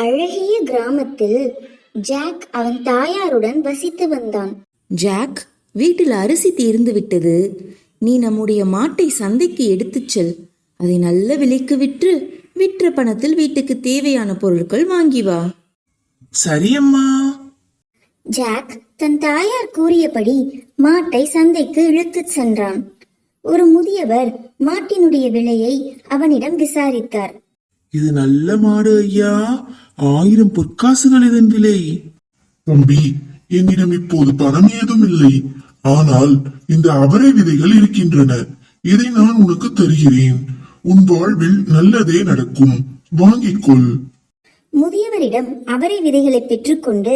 அழகிய கிராமத்தில் ஜாக் அவன் தாயாருடன் வசித்து வந்தான். ஜாக், வீட்டில் அரிசி தீர்ந்து விட்டது. நீ நம்முடைய மாட்டை சந்தைக்கு எடுத்துச் செல். அதை நல்ல விலைக்கு விற்று விற்ற பணத்தில் வீட்டுக்கு தேவையான பொருட்கள் வாங்கி வா. சரியம்மா. ஜாக் தன் தாயார் கூறியபடி மாட்டை சந்தைக்கு இழுத்துச் சென்றான். ஒரு முதியவர் மாட்டினுடைய விலையை அவனிடம் விசாரித்தார். இது நல்ல மாடு ஐயா, 1000 பொற்காசுகள் இதன் விலை. தம்பி, என்னிடம் இப்போது பணம் ஏதும் இல்லை. ஆனால் இந்த அவரை விதைகள் இருக்கின்றன. இதை நான் உனக்கு தருகிறேன். உன் வாழ்வில் நல்லதே நடக்கும். வாங்கிக்கொள். முதியவரிடம் அவரை விதைகளை பெற்றுக்கொண்டு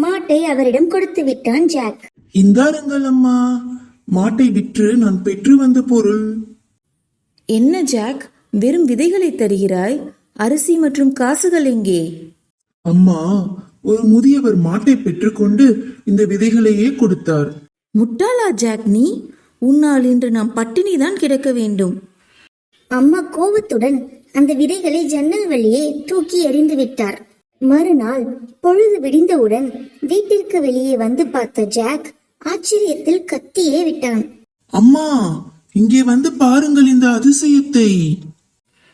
மாட்டை அவரிடம் கொடுத்து விட்டான் ஜாக். இந்தாருங்கள் அம்மா, மாட்டை விற்று நான் பெற்று வந்த பொருள். என்ன ஜாக், வெறும் விதைகளை தருகிறாய்? அரிசி மற்றும் காசுகள் எங்கே? அம்மா, ஒரு முதியவர் மாட்டை பெற்றுக்கொண்டு இந்த விதைகளையே கொடுத்தார். முட்டாளா ஜாக் நீ? உன்னால் இன்று நாம் பட்டினிதான் கிடக்க வேண்டும். அம்மா கோபத்துடன் அந்த விதைகளை ஜன்னல் வழியே தூக்கி எறிந்து விட்டார். மறுநாள் பொழுது விடிந்தவுடன் வீட்டிற்கு வெளியே வந்து பார்த்த ஜாக் ஆச்சரியத்தில் கத்தியே விட்டான். அம்மா, இங்கே வந்து பாருங்கள் இந்த அதிசயத்தை.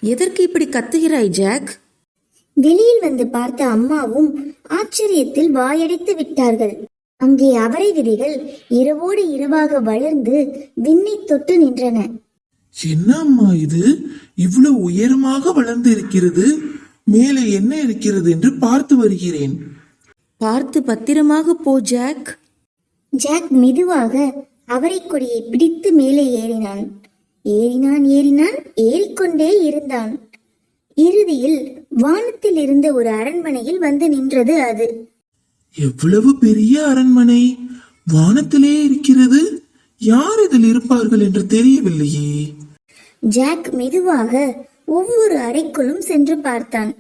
எதற்கு இப்படி கத்துகிறாய் ஜாக்? வெளியில் வந்து பார்த்த அம்மாவும் ஆச்சரியத்தில் வாயடித்து விட்டார்கள். அங்கே அவரை விதைகள் இரவோடு இரவாக வளர்ந்து விண்ணை தொட்டு நின்றன. என்ன அம்மா இது, இவ்வளவு உயரமாக வளர்ந்து இருக்கிறது? மேலே என்ன இருக்கிறது என்று பார்த்து வருகிறேன். பார்த்து பத்திரமாக போ ஜாக். ஜாக் மெதுவாக அவரை கொடியை பிடித்து மேலே ஏறினான். ஏறினான் ஏறிக்கொண்டே இருந்தான். இறுதியில் வானத்தில் இருந்த ஒரு அரண்மனையில் வந்து நின்றது அது. எவ்வளவு பெரிய அரண்மனை! வானத்திலே இருக்கிறது. யார் இதில் இருப்பார்கள் என்று தெரியவில்லையே. ஜாக் மெதுவாக ஒவ்வொரு அறைக்குள்ளும் சென்று பார்த்தான்.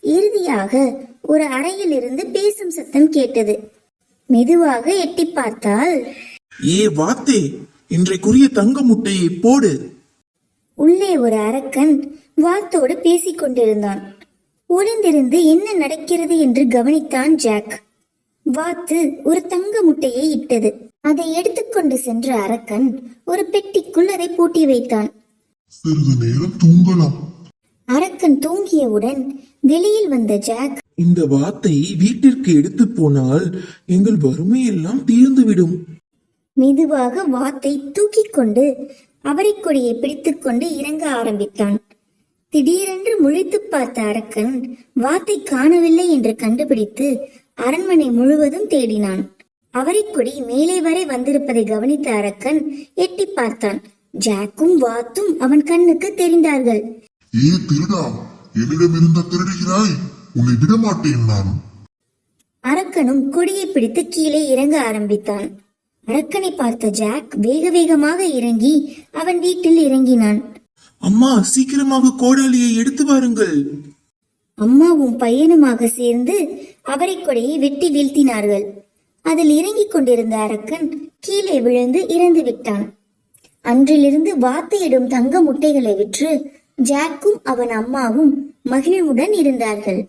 இறுதியாக ஒரு அறையில் இருந்து பேசும் சத்தம் கேட்டது. மெதுவாக எட்டி பார்த்தால், ஏ வாத்தே, இன்றைக்குரிய தங்க முட்டையை போடு. உள்ளே ஒரு அரக்கன் வாத்தோடு பேசிக் கொண்டிருந்தான். ஒளிந்திருந்து என்ன நடக்கிறது என்று கவனித்தான் ஜாக். வாத்து ஒரு தங்க முட்டையை இட்டது. அதை எடுத்துக்கொண்டு சென்ற அரக்கன் ஒரு பெட்டிக்குள் அதை பூட்டி வைத்தான். சிறிது நேரம் தூங்கலாம். அரக்கன் தூங்கியவுடன் வெளியில் வந்த ஜாக், இந்த வாத்தை வீட்டிற்கு எடுத்து போனால் எங்கள் வறுமையெல்லாம் தீர்ந்துவிடும். மெதுவாக வாத்தை தூக்கி கொண்டு அவரை கொடியை பிடித்துக் கொண்டு இறங்க ஆரம்பித்தான். திடீரென்று முழித்து பார்த்த அரக்கன் வாத்தை காணவில்லை என்று கண்டுபிடித்து அரண்மனை முழுவதும் தேடினான். அவரை கொடி மேலே வரை வந்திருப்பதை கவனித்த அரக்கன் எட்டி பார்த்தான். ஜாக்கும் வாத்தும் அவன் கண்ணுக்கு தெரிந்தார்கள். ஏ திருடா, என்னிடம் இருந்த திருடுகிறாய், உன்னை விடமாட்டேன் நான். அரக்கனும் கொடியை பிடித்து கீழே இறங்க ஆரம்பித்தான். அரக்கனை பார்த்த ஜாக் வேக வேகமாக இறங்கி அவன் வீட்டில் இறங்கினான். அம்மா, சீக்கிரமாக கோடாலியை எடுத்து வாருங்கள். அம்மாவும் பையனுமாக சேர்ந்து அவரை கொடையை வெட்டி வீழ்த்தினார்கள். அதில் இறங்கிக் கொண்டிருந்த அரக்கன் கீழே விழுந்து இறந்து விட்டான். அன்றிலிருந்து வாத்தையிடும் தங்க முட்டைகளை விற்று ஜாக்கும் அவன் அம்மாவும் மகிழ்வுடன் இருந்தார்கள்.